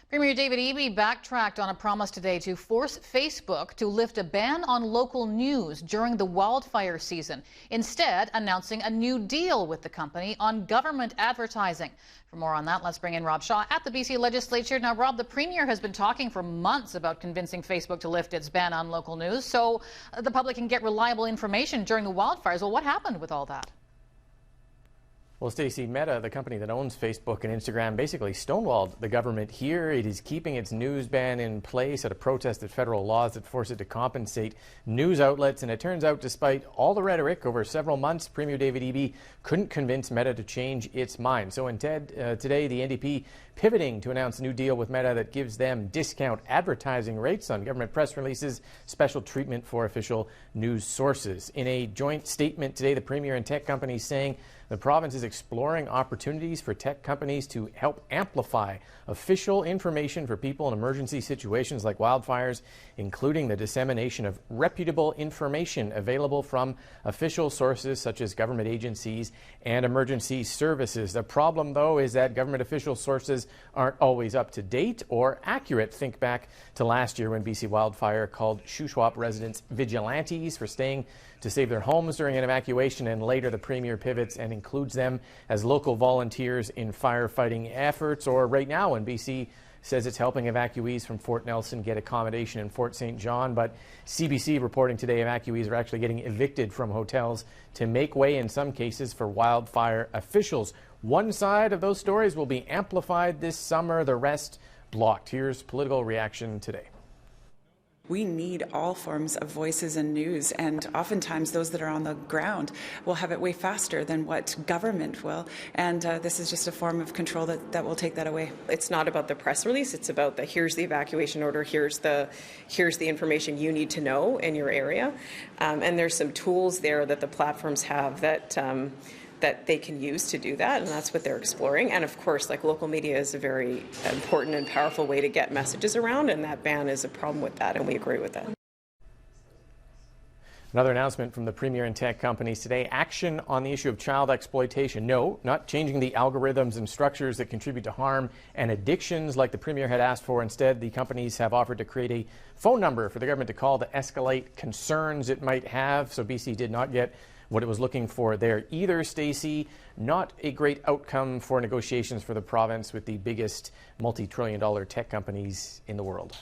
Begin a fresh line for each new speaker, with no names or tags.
Premier David Eby backtracked on a promise today to force Facebook to lift a ban on local news during the wildfire season, instead announcing a new deal with the company on government advertising. For more on that, let's bring in Rob Shaw at the BC Legislature. Now, Rob, the Premier has been talking for months about convincing Facebook to lift its ban on local news so the public can get reliable information during the wildfires. Well, what happened with all that?
Well, Stacey, Meta, the company that owns Facebook and Instagram, basically stonewalled the government here. It is keeping its news ban in place at a protest at federal laws that force it to compensate news outlets. And it turns out, despite all the rhetoric over several months, Premier David Eby couldn't convince Meta to change its mind. So instead, today, the NDP pivoting to announce a new deal with Meta that gives them discount advertising rates on government press releases, special treatment for official news sources. In a joint statement today, the Premier and tech companies saying the province is exploring opportunities for tech companies to help amplify official information for people in emergency situations like wildfires, including the dissemination of reputable information available from official sources such as government agencies and emergency services. The problem, though, is that government official sources aren't always up to date or accurate. Think back to last year when BC Wildfire called Shuswap residents vigilantes for staying to save their homes during an evacuation, and later the Premier pivots and includes them as local volunteers in firefighting efforts. Or right now when BC says it's helping evacuees from Fort Nelson get accommodation in Fort St. John. But CBC reporting today evacuees are actually getting evicted from hotels to make way in some cases for wildfire officials. One side of those stories will be amplified this summer, the rest blocked. Here's political reaction today.
We need all forms of voices and news, and oftentimes those that are on the ground will have it way faster than what government will, and this is just a form of control that will take that away.
It's not about the press release, it's about here's the evacuation order, here's the information you need to know in your area, and there's some tools there that the platforms have that they can use to do that, and that's what they're exploring. And of course, local media is a very important and powerful way to get messages around, and that ban is a problem with that, and we agree with that.
Another announcement from the Premier and tech companies today, action on the issue of child exploitation. No, not changing the algorithms and structures that contribute to harm and addictions like the Premier had asked for. Instead, the companies have offered to create a phone number for the government to call to escalate concerns it might have. So BC did not get what it was looking for there either, Stacey. Not a great outcome for negotiations for the province with the biggest multi-trillion-dollar tech companies in the world.